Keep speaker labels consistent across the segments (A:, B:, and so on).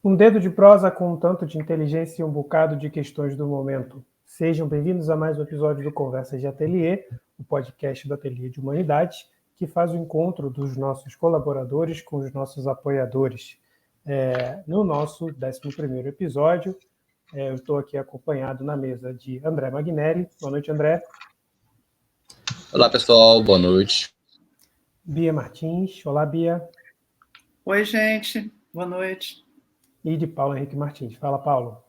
A: Um dedo de prosa com um tanto de inteligência e um bocado de questões do momento. Sejam bem-vindos a mais um episódio do Conversas de Ateliê, o podcast do Ateliê de Humanidades, que faz o encontro dos nossos colaboradores com os nossos apoiadores. No nosso 11º episódio, eu estou aqui acompanhado na mesa de André Magnelli. Boa noite, André.
B: Olá, pessoal. Boa noite.
A: Bia Martins. Olá, Bia.
C: Oi, gente. Boa noite.
A: E de Paulo Henrique Martins. Fala, Paulo.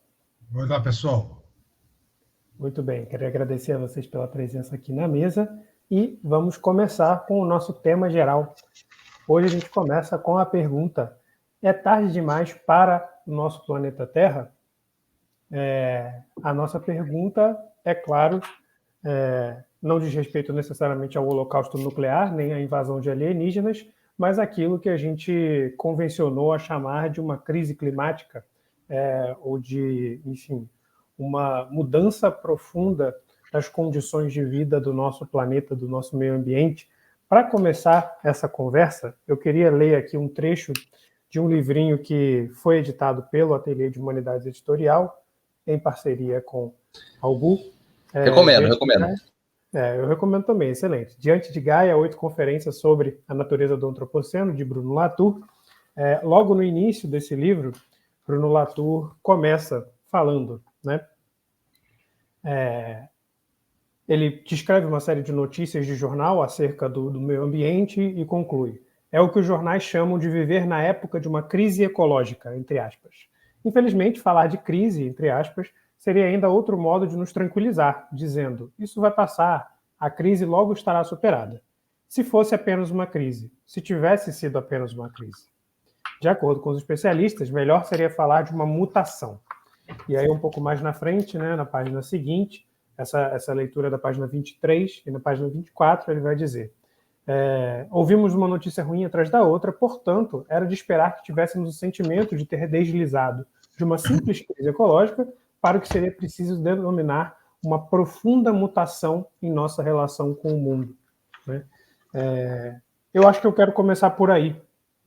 D: Olá, pessoal.
A: Muito bem. Quero agradecer a vocês pela presença aqui na mesa e vamos começar com o nosso tema geral. Hoje a gente começa com a pergunta: é tarde demais para o nosso planeta Terra? A nossa pergunta, é claro, não diz respeito necessariamente ao holocausto nuclear, nem à invasão de alienígenas, mas aquilo que a gente convencionou a chamar de uma crise climática, ou de, enfim, uma mudança profunda das condições de vida do nosso planeta, do nosso meio ambiente. Para começar essa conversa, eu queria ler aqui um trecho de um livrinho que foi editado pelo Ateliê de Humanidades Editorial, em parceria com a UBU.
B: Recomendo.
A: Eu recomendo também, excelente. Diante de Gaia, 8 conferências sobre a natureza do antropoceno, de Bruno Latour. Logo no início desse livro, Bruno Latour começa falando, né? Ele descreve uma série de notícias de jornal acerca do meio ambiente e conclui: é o que os jornais chamam de viver na época de uma crise ecológica, entre aspas. Infelizmente, falar de crise, entre aspas, seria ainda outro modo de nos tranquilizar, dizendo: isso vai passar, a crise logo estará superada. Se fosse apenas uma crise, se tivesse sido apenas uma crise. De acordo com os especialistas, melhor seria falar de uma mutação. E aí, um pouco mais na frente, né, na página seguinte, essa leitura da página 23 e na página 24, ele vai dizer: ouvimos uma notícia ruim atrás da outra, portanto, era de esperar que tivéssemos o sentimento de ter deslizado de uma simples crise ecológica para o que seria preciso denominar uma profunda mutação em nossa relação com o mundo, né? Eu acho que eu quero começar por aí,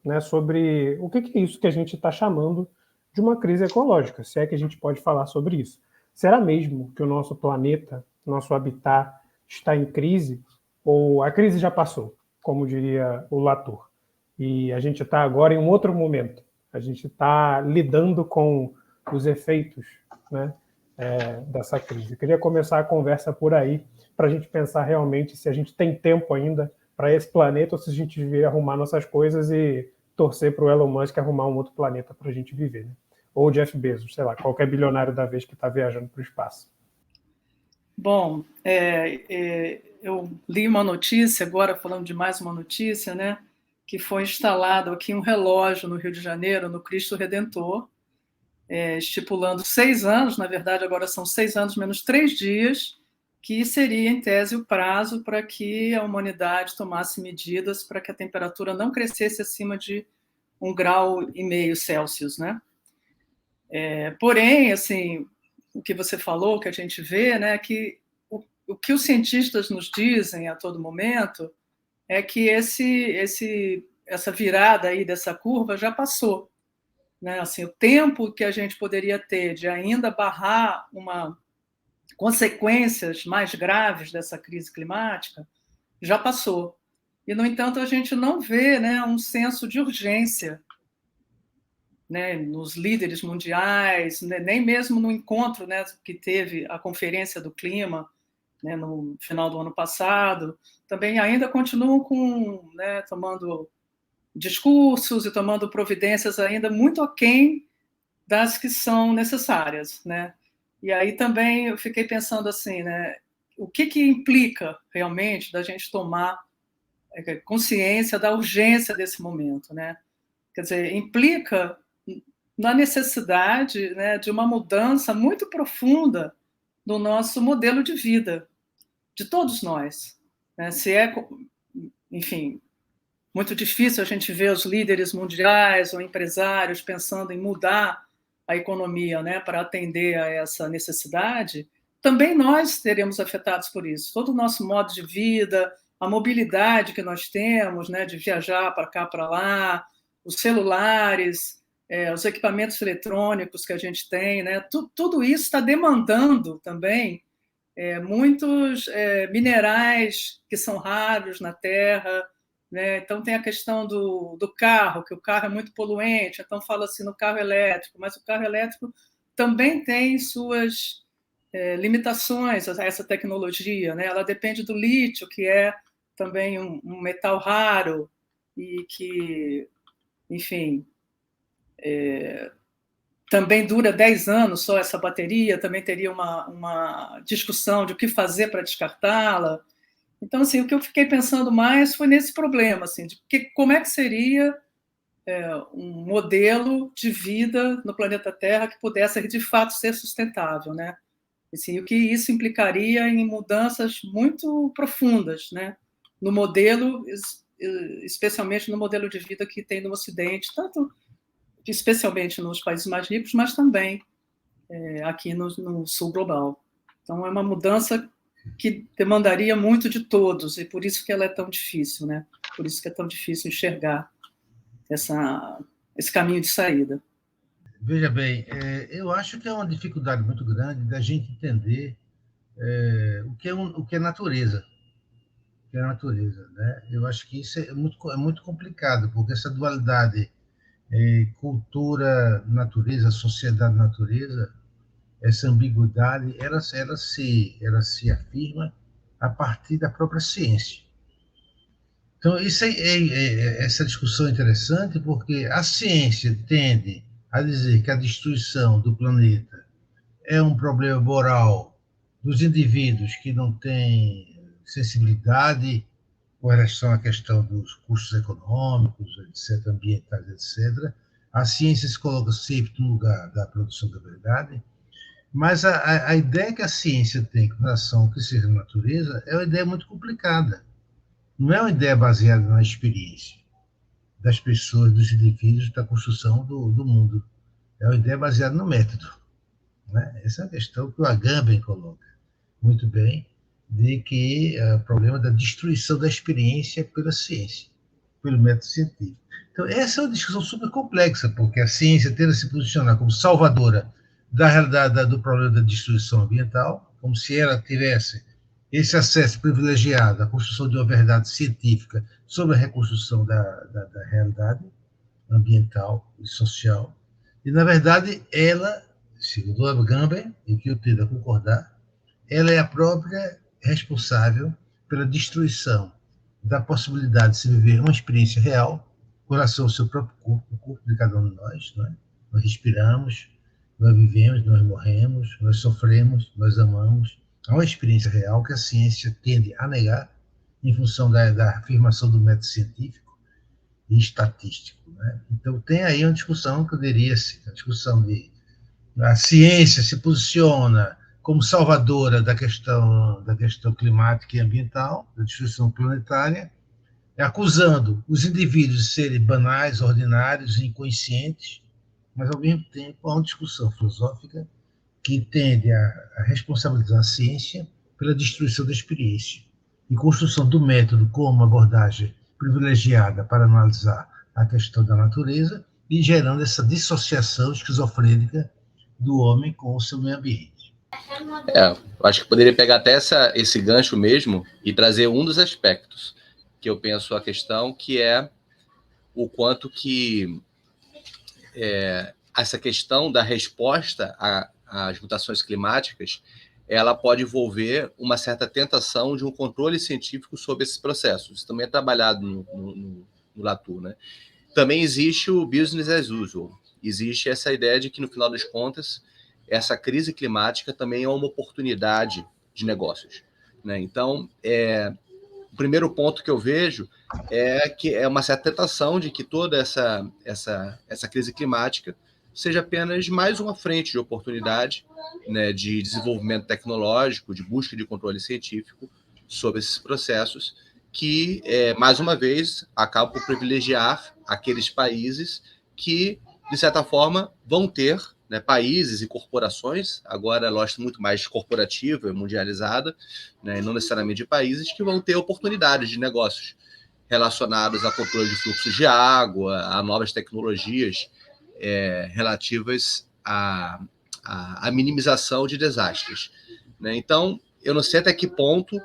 A: né, sobre o que é isso que a gente está chamando de uma crise ecológica, se é que a gente pode falar sobre isso. Será mesmo que o nosso planeta, nosso habitat, está em crise? Ou a crise já passou, como diria o Latour? E a gente está agora em um outro momento. A gente está lidando com os efeitos, né, dessa crise. Eu queria começar a conversa por aí, para a gente pensar realmente se a gente tem tempo ainda para esse planeta ou se a gente deveria arrumar nossas coisas e torcer para o Elon Musk arrumar um outro planeta para a gente viver, né? Ou Jeff Bezos, sei lá, qualquer bilionário da vez que está viajando para o espaço.
C: Bom, eu li uma notícia, agora falando de mais uma notícia, né, que foi instalado aqui um relógio no Rio de Janeiro, no Cristo Redentor, estipulando 6 anos, na verdade agora são 6 anos menos 3 dias, que seria, em tese, o prazo para que a humanidade tomasse medidas para que a temperatura não crescesse acima de 1,5 graus Celsius, né? Porém, assim, o que você falou, que a gente vê, né, que o que os cientistas nos dizem a todo momento é que essa virada aí dessa curva já passou, né? Assim, o tempo que a gente poderia ter de ainda barrar consequências mais graves dessa crise climática já passou. E, no entanto, a gente não vê, né, um senso de urgência, né, nos líderes mundiais, né, nem mesmo no encontro, né, que teve a Conferência do Clima, né, no final do ano passado, também ainda continuam né, tomando discursos e tomando providências ainda muito aquém das que são necessárias, né? E aí também eu fiquei pensando assim, né, o que implica realmente da gente tomar consciência da urgência desse momento, né? Quer dizer, implica na necessidade, né, de uma mudança muito profunda do nosso modelo de vida, de todos nós, né? Enfim, muito difícil a gente ver os líderes mundiais ou empresários pensando em mudar a economia, né, para atender a essa necessidade. Também nós seremos afetados por isso. Todo o nosso modo de vida, a mobilidade que nós temos, né, de viajar para cá, para lá, os celulares, os equipamentos eletrônicos que a gente tem, né? Tudo isso está demandando também muitos minerais que são raros na Terra, né? Então tem a questão do carro, que o carro é muito poluente, então fala-se no carro elétrico, mas o carro elétrico também tem suas limitações a essa tecnologia, né? Ela depende do lítio, que é também um metal raro e que, enfim, também dura 10 anos só essa bateria, também teria uma discussão de o que fazer para descartá-la. Então, assim, o que eu fiquei pensando mais foi nesse problema, assim, de como é que seria um modelo de vida no planeta Terra que pudesse, de fato, ser sustentável, né? Assim, o que isso implicaria em mudanças muito profundas, né? No modelo, especialmente no modelo de vida que tem no Ocidente, tanto especialmente nos países mais ricos, mas também aqui no sul global. Então, é uma mudança que demandaria muito de todos, e por isso que ela é tão difícil, né? Por isso que é tão difícil enxergar esse caminho de saída.
D: Veja bem, eu acho que é uma dificuldade muito grande da gente entender o que é natureza. O que é natureza, né? Eu acho que isso é muito complicado, porque essa dualidade cultura, natureza, sociedade, natureza, essa ambiguidade, ela se afirma a partir da própria ciência. Então, essa discussão é interessante porque a ciência tende a dizer que a destruição do planeta é um problema moral dos indivíduos que não têm sensibilidade com relação à questão dos custos econômicos, etc., ambientais, etc. A ciência se coloca sempre no lugar da produção da verdade, mas a ideia que a ciência tem com relação ao que seja a natureza é uma ideia muito complicada. Não é uma ideia baseada na experiência das pessoas, dos indivíduos, da construção do mundo. É uma ideia baseada no método, né? Essa é a questão que o Agamben coloca muito bem, de que o problema da destruição da experiência pela ciência, pelo método científico. Então, essa é uma discussão super complexa, porque a ciência tende a se posicionar como salvadora da realidade do problema da destruição ambiental, como se ela tivesse esse acesso privilegiado à construção de uma verdade científica sobre a reconstrução da realidade ambiental e social. E, na verdade, ela, segundo o Agamben, e que eu tendo a concordar, ela é a própria responsável pela destruição da possibilidade de se viver uma experiência real com relação ao seu próprio corpo, o corpo de cada um de nós. Não é? Nós respiramos, nós vivemos, nós morremos, nós sofremos, nós amamos. Há uma experiência real que a ciência tende a negar em função da afirmação do método científico e estatístico. Né? Então, tem aí uma discussão que eu diria assim, a discussão de a ciência se posiciona como salvadora da questão climática e ambiental, da destruição planetária, acusando os indivíduos de serem banais, ordinários, inconscientes, mas, ao mesmo tempo, há uma discussão filosófica que tende a responsabilizar a ciência pela destruição da experiência e construção do método como abordagem privilegiada para analisar a questão da natureza e gerando essa dissociação esquizofrênica do homem com o seu meio ambiente.
B: Eu acho que poderia pegar até esse gancho mesmo e trazer um dos aspectos que eu penso a questão, que é o quanto que essa questão da resposta às mutações climáticas, ela pode envolver uma certa tentação de um controle científico sobre esses processos. Isso também é trabalhado no Latour, né? Também existe o business as usual. Existe essa ideia de que, no final das contas, essa crise climática também é uma oportunidade de negócios, né? Então, o primeiro ponto que eu vejo é que é uma certa tentação de que toda essa crise climática seja apenas mais uma frente de oportunidade, né, de desenvolvimento tecnológico, de busca de controle científico sobre esses processos que, mais uma vez, acabam por privilegiar aqueles países que, de certa forma, vão ter, né, países e corporações, agora a lógica muito mais corporativa, mundializada, né, não necessariamente de países, que vão ter oportunidades de negócios relacionados a controle de fluxos de água, a novas tecnologias relativas à minimização de desastres, né? Então, eu não sei até que ponto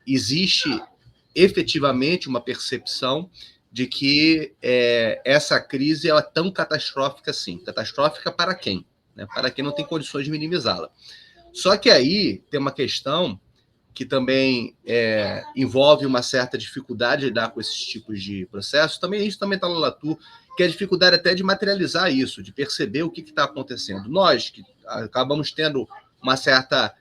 B: existe efetivamente uma percepção de que essa crise é tão catastrófica assim. Catastrófica para quem? Né? Para quem não tem condições de minimizá-la. Só que aí tem uma questão que também envolve uma certa dificuldade de lidar com esses tipos de processos. Isso também está no Latour, que é a dificuldade até de materializar isso, de perceber o que está acontecendo. Nós, que acabamos tendo uma certa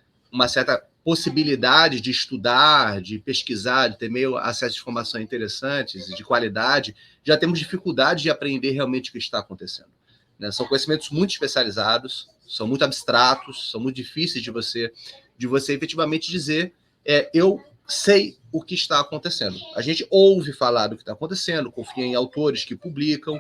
B: possibilidade de estudar, de pesquisar, de ter meio acesso a informações interessantes e de qualidade, já temos dificuldade de aprender realmente o que está acontecendo. Né? São conhecimentos muito especializados, são muito abstratos, são muito difíceis de você efetivamente dizer eu sei o que está acontecendo. A gente ouve falar do que está acontecendo, confia em autores que publicam,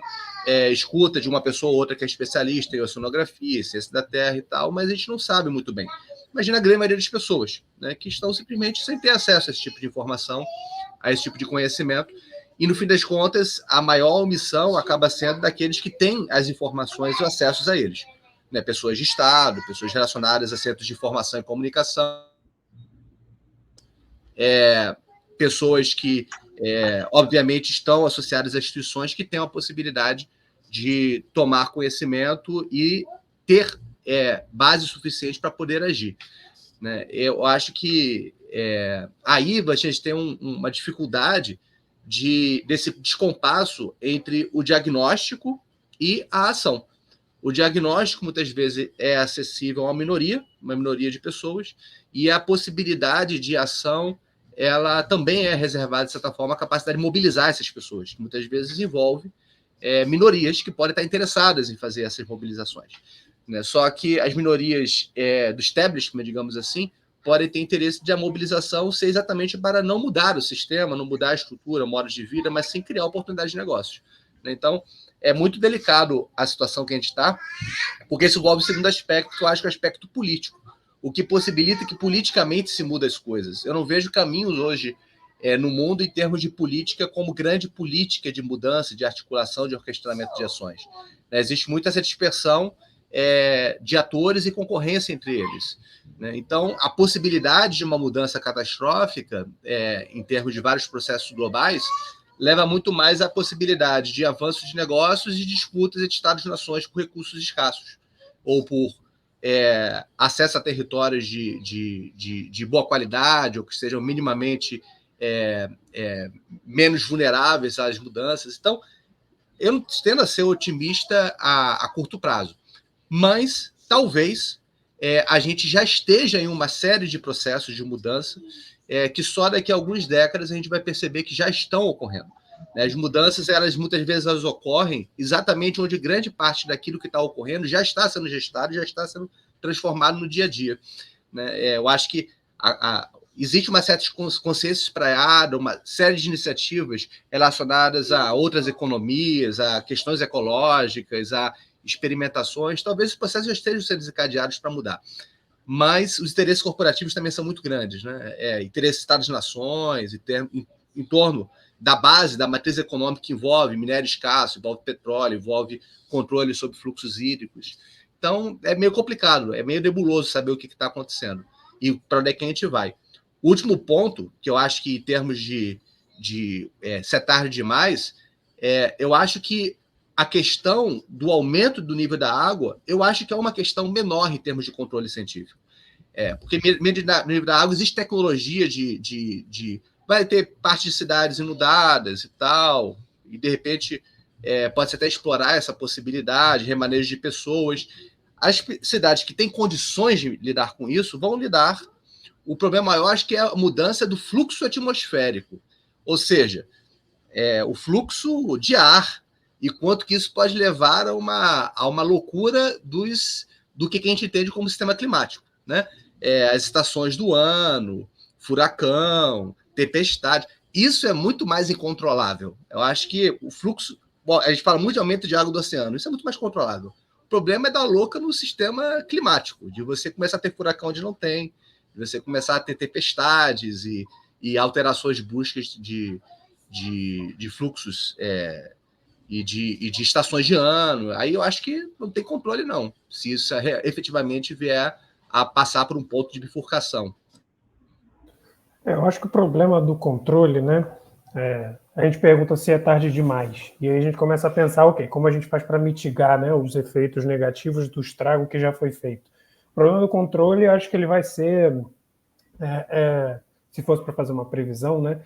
B: escuta de uma pessoa ou outra que é especialista em oceanografia, ciência da terra e tal, mas a gente não sabe muito bem. Imagina a grande maioria das pessoas, né, que estão simplesmente sem ter acesso a esse tipo de informação, a esse tipo de conhecimento, e no fim das contas, a maior omissão acaba sendo daqueles que têm as informações e os acessos a eles. Né, pessoas de Estado, pessoas relacionadas a centros de informação e comunicação, pessoas que, obviamente, estão associadas a instituições que têm a possibilidade de tomar conhecimento e ter base suficiente para poder agir. Né? Eu acho que aí a gente tem uma dificuldade desse descompasso entre o diagnóstico e a ação. O diagnóstico, muitas vezes, é acessível a uma minoria de pessoas, e a possibilidade de ação ela também é reservada, de certa forma, a capacidade de mobilizar essas pessoas, que muitas vezes envolve minorias que podem estar interessadas em fazer essas mobilizações. Né? Só que as minorias do establishment, digamos assim, podem ter interesse de a mobilização ser exatamente para não mudar o sistema, não mudar a estrutura, o modo de vida, mas sim criar oportunidades de negócios. Né? Então, é muito delicado a situação que a gente está, porque isso envolve o segundo aspecto, que eu acho que é o aspecto político, o que possibilita que politicamente se muda as coisas. Eu não vejo caminhos hoje no mundo em termos de política como grande política de mudança, de articulação, de orquestramento de ações. Né? Existe muita essa dispersão de atores e concorrência entre eles. Né? Então, a possibilidade de uma mudança catastrófica, em termos de vários processos globais, leva muito mais à possibilidade de avanços de negócios e disputas entre Estados-nações por recursos escassos, ou por acesso a territórios de boa qualidade, ou que sejam minimamente menos vulneráveis às mudanças. Então, eu não tendo a ser otimista a curto prazo, mas talvez a gente já esteja em uma série de processos de mudança que só daqui a algumas décadas a gente vai perceber que já estão ocorrendo. Né? As mudanças, muitas vezes elas ocorrem exatamente onde grande parte daquilo que está ocorrendo já está sendo gestado, já está sendo transformado no dia a dia. Né? Eu acho que existe uma certa consciência espraiada, uma série de iniciativas relacionadas a outras economias, a questões ecológicas, a experimentações. Talvez os processos já estejam sendo desencadeados para mudar. Mas os interesses corporativos também são muito grandes. Né? Interesses de Estados-nações, em torno da base da matriz econômica que envolve minério escasso, envolve petróleo, envolve controle sobre fluxos hídricos. Então, é meio complicado, é meio nebuloso saber o que está acontecendo e para onde é que a gente vai. O último ponto, que eu acho que em termos de se é tarde demais, eu acho que a questão do aumento do nível da água, eu acho que é uma questão menor em termos de controle científico. Porque no nível da água existe tecnologia vai ter parte de cidades inundadas e tal, e de repente pode-se até explorar essa possibilidade, remanejo de pessoas. As cidades que têm condições de lidar com isso vão lidar. O problema maior, acho que é a mudança do fluxo atmosférico, ou seja, o fluxo de ar, e quanto que isso pode levar a uma loucura do que a gente entende como sistema climático. Né? As estações do ano, furacão, tempestade, isso é muito mais incontrolável. Eu acho que o fluxo... Bom, a gente fala muito de aumento de água do oceano, isso é muito mais controlável. O problema é dar louca no sistema climático, de você começar a ter furacão onde não tem, de você começar a ter tempestades e alterações bruscas de fluxos e de estações de ano. Aí eu acho que não tem controle, não, se isso efetivamente vier a passar por um ponto de bifurcação.
A: Eu acho que o problema do controle, né? A gente pergunta se é tarde demais. E aí a gente começa a pensar, ok, como a gente faz para mitigar, né, os efeitos negativos do estrago que já foi feito. O problema do controle, eu acho que ele vai ser, se fosse para fazer uma previsão, né,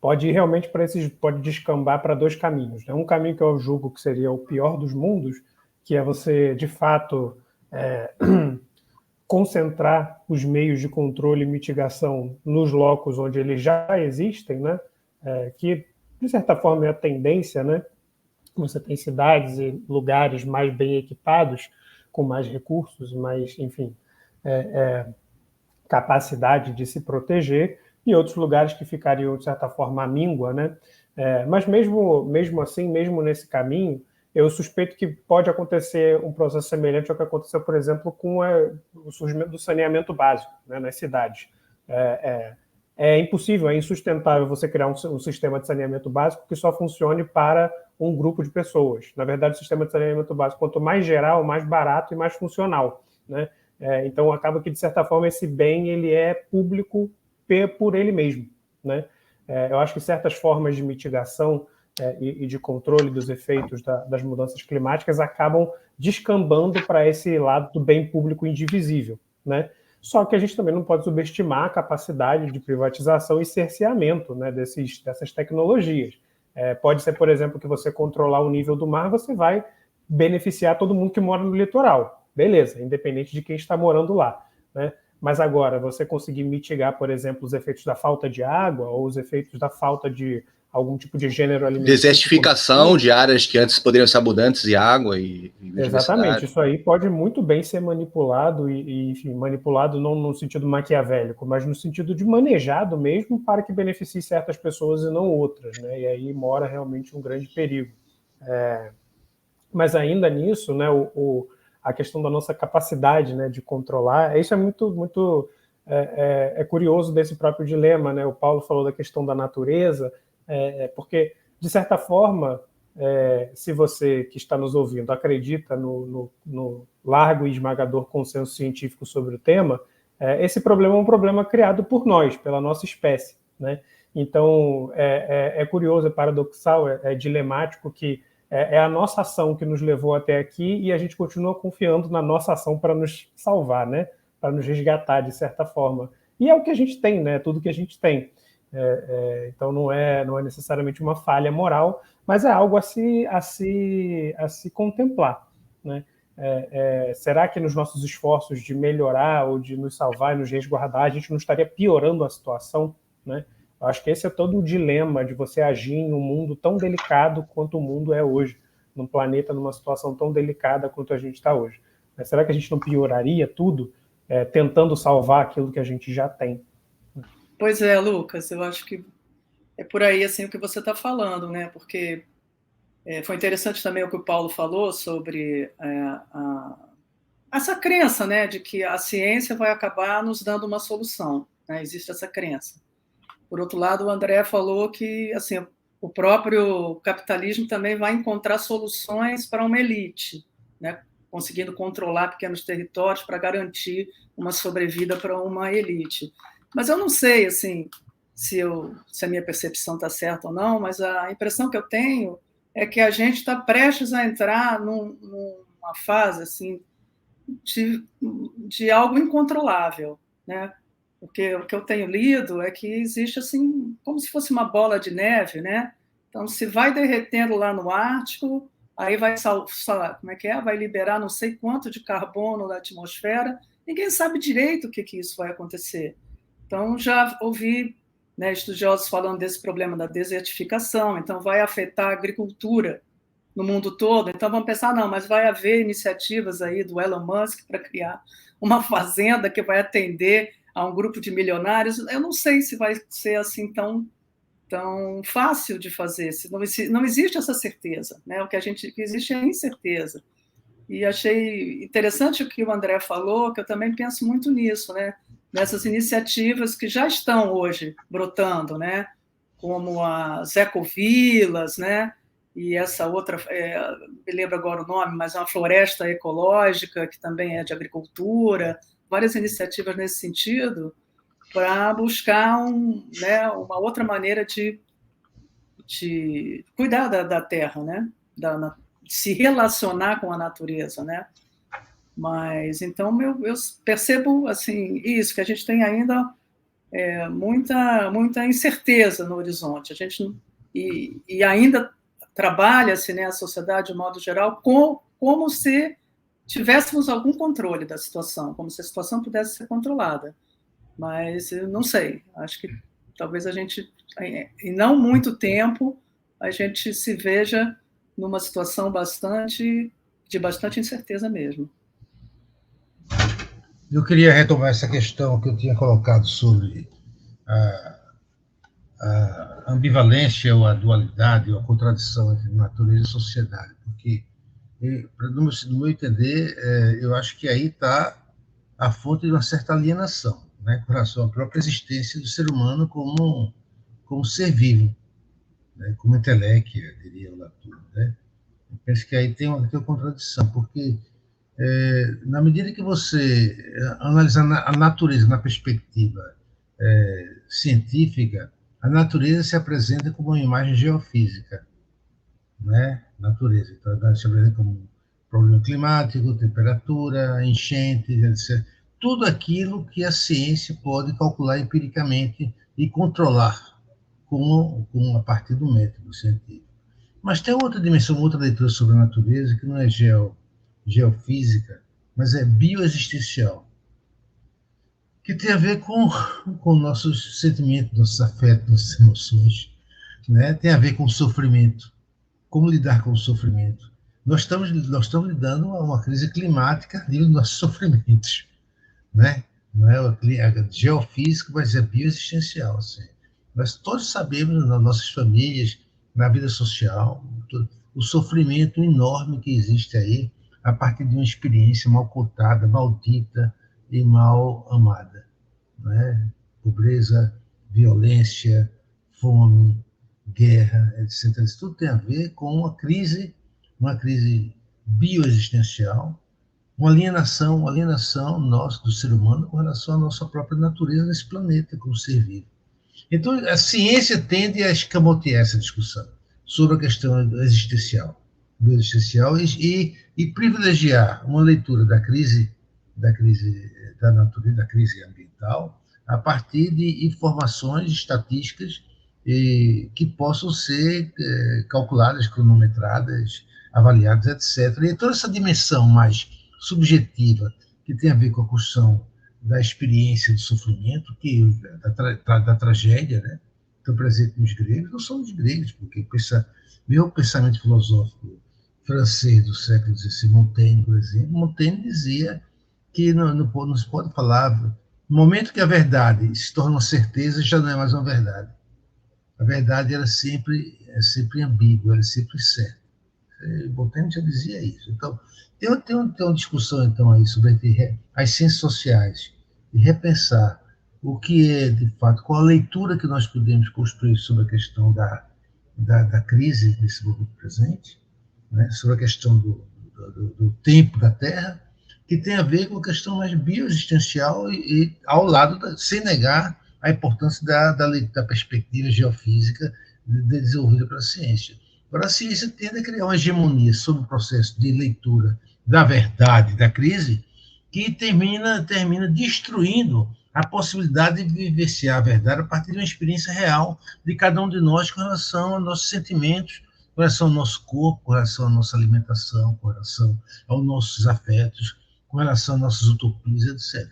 A: pode ir realmente para pode descambar para 2 caminhos. Né? Um caminho que eu julgo que seria o pior dos mundos, que é você, de fato, concentrar os meios de controle e mitigação nos locos onde eles já existem, né? Que, de certa forma, é a tendência, né? Você tem cidades e lugares mais bem equipados, com mais recursos, mais, enfim, capacidade de se proteger, e outros lugares que ficariam, de certa forma, à míngua, né? Mas mesmo assim, mesmo nesse caminho, eu suspeito que pode acontecer um processo semelhante ao que aconteceu, por exemplo, com o surgimento do saneamento básico, né, nas cidades. É impossível, é insustentável você criar um sistema de saneamento básico que só funcione para um grupo de pessoas. Na verdade, o sistema de saneamento básico, quanto mais geral, mais barato e mais funcional, né? Então, acaba que, de certa forma, esse bem ele é público por ele mesmo, né? Eu acho que certas formas de mitigação e de controle dos efeitos das mudanças climáticas acabam descambando para esse lado do bem público indivisível, né? Só que a gente também não pode subestimar a capacidade de privatização e cerceamento, né, dessas tecnologias. Pode ser, por exemplo, que você controlar o nível do mar, você vai beneficiar todo mundo que mora no litoral. Beleza, independente de quem está morando lá, né? Mas agora, você conseguir mitigar, por exemplo, os efeitos da falta de água ou os efeitos da falta de algum tipo de gênero alimentício.
B: Desertificação de áreas que antes poderiam ser abundantes de água e
A: exatamente, isso aí pode muito bem ser manipulado enfim, manipulado não no sentido maquiavélico, mas no sentido de manejado mesmo para que beneficie certas pessoas e não outras, né? E aí mora realmente um grande perigo. Mas ainda nisso, né, a questão da nossa capacidade, né, de controlar, isso é muito curioso desse próprio dilema, né? O Paulo falou da questão da natureza, porque, de certa forma, se você que está nos ouvindo acredita no largo e esmagador consenso científico sobre o tema, esse problema é um problema criado por nós, pela nossa espécie, né? Então, é curioso, é paradoxal, é dilemático que é a nossa ação que nos levou até aqui e a gente continua confiando na nossa ação para nos salvar, né? Para nos resgatar, de certa forma. E é o que a gente tem, né? Tudo que a gente tem. Então, não é necessariamente uma falha moral, mas é algo a se contemplar, né? Será que nos nossos esforços de melhorar ou de nos salvar e nos resguardar, a gente não estaria piorando a situação, né? Eu acho que esse é todo o dilema de você agir em um mundo tão delicado quanto o mundo é hoje, num planeta, numa situação tão delicada quanto a gente está hoje. Mas será que a gente não pioraria tudo tentando salvar aquilo que a gente já tem?
C: Pois é, Lucas, eu acho que é por aí assim o que você está falando, né? Porque foi interessante também o que o Paulo falou sobre essa crença, né, de que a ciência vai acabar nos dando uma solução, né? Existe essa crença. Por outro lado, o André falou que assim, o próprio capitalismo também vai encontrar soluções para uma elite, né? Conseguindo controlar pequenos territórios para garantir uma sobrevida para uma elite. Mas eu não sei assim, se a minha percepção está certa ou não, mas a impressão que eu tenho é que a gente está prestes a entrar numa fase assim, de algo incontrolável, né? Porque o que eu tenho lido é que existe assim, como se fosse uma bola de neve, né? Então, se vai derretendo lá no Ártico, aí vai vai liberar não sei quanto de carbono na atmosfera, ninguém sabe direito o que isso vai acontecer. Então, já ouvi, né, estudiosos falando desse problema da desertificação, então vai afetar a agricultura no mundo todo, então vamos pensar, não, mas vai haver iniciativas aí do Elon Musk para criar uma fazenda que vai atender a um grupo de milionários. Eu não sei se vai ser assim tão fácil de fazer, não existe essa certeza, né? O que existe é a incerteza. E achei interessante o que o André falou, que eu também penso muito nisso, né? Nessas iniciativas que já estão hoje brotando, né? Como as ecovilas, né? e essa outra, me lembro agora o nome, mas é uma floresta ecológica, que também é de agricultura, várias iniciativas nesse sentido, para buscar uma outra maneira de cuidar da terra, né? De se relacionar com a natureza, né? Mas, então, eu percebo, assim, isso, que a gente tem ainda muita incerteza no horizonte. A gente e ainda trabalha-se, né, a sociedade, de modo geral, como se tivéssemos algum controle da situação, como se a situação pudesse ser controlada. Mas eu não sei, acho que talvez a gente, em não muito tempo, a gente se veja numa situação de bastante incerteza mesmo.
D: Eu queria retomar essa questão que eu tinha colocado sobre a ambivalência ou a dualidade ou a contradição entre natureza e sociedade, porque, no meu entender, eu acho que aí está a fonte de uma certa alienação, né, com relação à própria existência do ser humano como ser vivo, né, como intelecto, diria o Latour, né? Eu penso que aí tem uma contradição, porque na medida que você analisa a natureza na perspectiva científica, a natureza se apresenta como uma imagem geofísica, né? Natureza, então, ela se apresenta como problema climático, temperatura, enchentes, etc. Tudo aquilo que a ciência pode calcular empiricamente e controlar a partir do método científico. Mas tem outra dimensão, outra leitura sobre a natureza, que não é geofísica, mas é bioexistencial, que tem a ver com nossos sentimentos, nossos afetos, nossas emoções, né? Tem a ver com o sofrimento, como lidar com o sofrimento. Nós estamos lidando com uma crise climática devido aos nossos sofrimentos, né? Não é geofísico, mas é bioexistencial. Assim. Nós todos sabemos, nas nossas famílias, na vida social, o sofrimento enorme que existe aí a partir de uma experiência mal contada, maldita e mal amada, né? Pobreza, violência, fome, guerra, etc. Isso tudo tem a ver com uma crise bioexistencial, uma alienação nossa, do ser humano, com relação à nossa própria natureza nesse planeta, como ser vivo. Então, a ciência tende a escamotear essa discussão sobre a questão bioexistencial e privilegiar uma leitura da crise da natureza, da crise ambiental, a partir de informações estatísticas que possam ser calculadas, cronometradas, avaliadas, etc. E toda essa dimensão mais subjetiva que tem a ver com a construção da experiência do sofrimento, da tragédia, né? Então, por exemplo, os gregos não são os gregos, porque o pensamento filosófico francês do século XVI, Montaigne, por exemplo, Montaigne dizia que não se pode falar, no momento que a verdade se torna uma certeza, já não é mais uma verdade. A verdade era sempre ambígua, era sempre certa. Montaigne já dizia isso. Então, tem uma discussão então aí sobre as ciências sociais e repensar o que é, de fato, qual a leitura que nós podemos construir sobre a questão da crise nesse momento presente, né, sobre a questão do tempo da Terra, que tem a ver com a questão mais bioexistencial e ao lado, sem negar a importância da perspectiva geofísica desenvolvida pela ciência. Agora, a ciência tende a criar uma hegemonia sobre o processo de leitura da verdade da crise, que termina destruindo a possibilidade de vivenciar a verdade a partir de uma experiência real de cada um de nós com relação aos nossos sentimentos, com relação ao nosso corpo, com relação à nossa alimentação, com relação aos nossos afetos, com relação às nossas utopias, etc.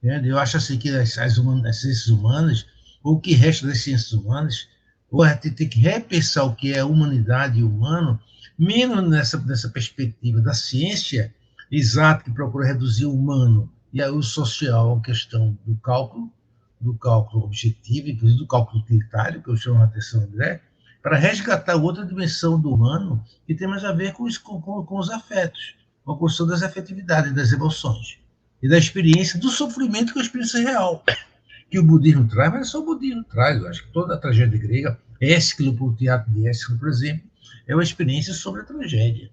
D: Eu acho assim que as ciências humanas, ou o que resta das ciências humanas, ou a gente tem que repensar o que é a humanidade e o humano, menos nessa perspectiva da ciência exata, que procura reduzir o humano e o social à questão do cálculo objetivo, inclusive do cálculo utilitário, que eu chamo a atenção, André, para resgatar outra dimensão do humano que tem mais a ver com os afetos, com a construção das afetividades, das emoções, e da experiência do sofrimento, que é a experiência real, que o budismo traz, mas só o budismo traz. Eu acho que toda a tragédia grega, Ésquilo, o teatro de Ésquilo, por exemplo, é uma experiência sobre a tragédia.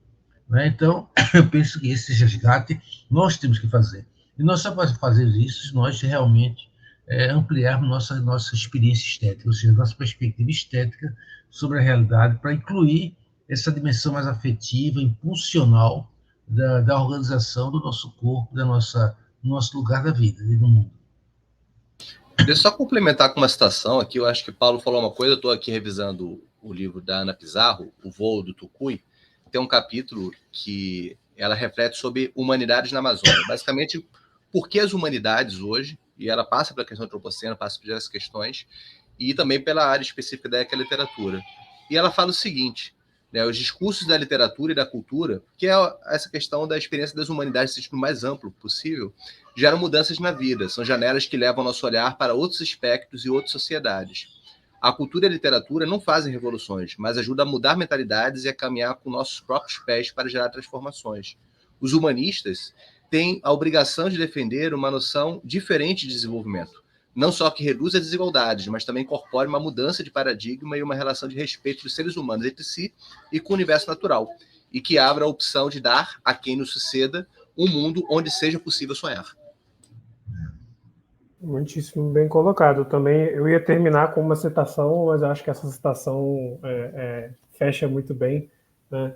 D: Né? Então, eu penso que esse resgate nós temos que fazer. E nós só podemos fazer isso se nós realmente ampliarmos nossa experiência estética, ou seja, nossa perspectiva estética sobre a realidade, para incluir essa dimensão mais afetiva, impulsional da organização do nosso corpo, do nosso lugar da vida e do mundo.
B: Deixa eu só complementar com uma citação aqui. Eu acho que Paulo falou uma coisa. Eu estou aqui revisando o livro da Ana Pizarro, O Voo do Tucuy. Tem um capítulo que ela reflete sobre humanidades na Amazônia. Basicamente, por que as humanidades hoje, e ela passa pela questão antropocena, passa por essas questões, e também pela área específica dela, que é a literatura. E ela fala o seguinte, né, os discursos da literatura e da cultura, que é essa questão da experiência das humanidades no sentido mais amplo possível, geram mudanças na vida, são janelas que levam nosso olhar para outros aspectos e outras sociedades. A cultura e a literatura não fazem revoluções, mas ajudam a mudar mentalidades e a caminhar com nossos próprios pés para gerar transformações. Os humanistas têm a obrigação de defender uma noção diferente de desenvolvimento, não só que reduza as desigualdades, mas também incorpore uma mudança de paradigma e uma relação de respeito dos seres humanos entre si e com o universo natural, e que abra a opção de dar a quem nos suceda um mundo onde seja possível sonhar.
A: Muitíssimo bem colocado. Também eu ia terminar com uma citação, mas eu acho que essa citação fecha muito bem, né?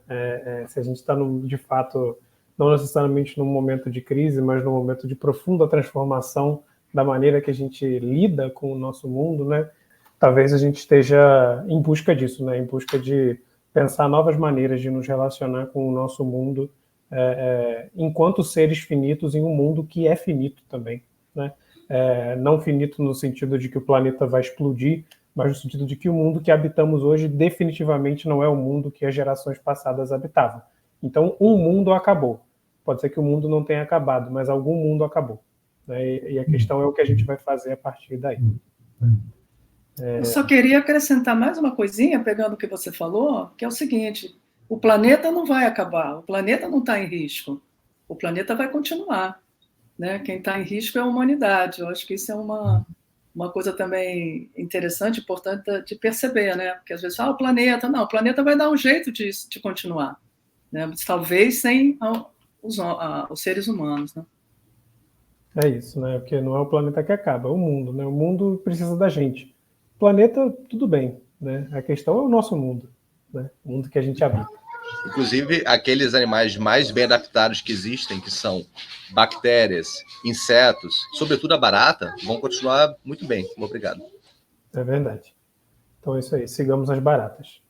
A: Se a gente está, de fato, não necessariamente num momento de crise, mas num momento de profunda transformação da maneira que a gente lida com o nosso mundo, né? Talvez a gente esteja em busca disso, né? Em busca de pensar novas maneiras de nos relacionar com o nosso mundo enquanto seres finitos em um mundo que é finito também, né? Não finito no sentido de que o planeta vai explodir, mas no sentido de que o mundo que habitamos hoje definitivamente não é o mundo que as gerações passadas habitavam. Então, um mundo acabou. Pode ser que o mundo não tenha acabado, mas algum mundo acabou, né? E a questão é o que a gente vai fazer a partir daí.
C: Eu só queria acrescentar mais uma coisinha, pegando o que você falou, que é o seguinte: o planeta não vai acabar, o planeta não está em risco, o planeta vai continuar. Né? Quem está em risco é a humanidade. Eu acho que isso é uma coisa também interessante, importante de perceber, né? Porque às vezes o planeta vai dar um jeito de continuar, né? Talvez sem os seres humanos, né?
A: É isso, né? Porque não é o planeta que acaba, é o mundo, né? O mundo precisa da gente. O planeta, tudo bem, né? A questão é o nosso mundo, né? O mundo que a gente habita.
B: Inclusive, aqueles animais mais bem adaptados que existem, que são bactérias, insetos, sobretudo a barata, vão continuar muito bem. Obrigado.
A: É verdade. Então é isso aí. Sigamos as baratas.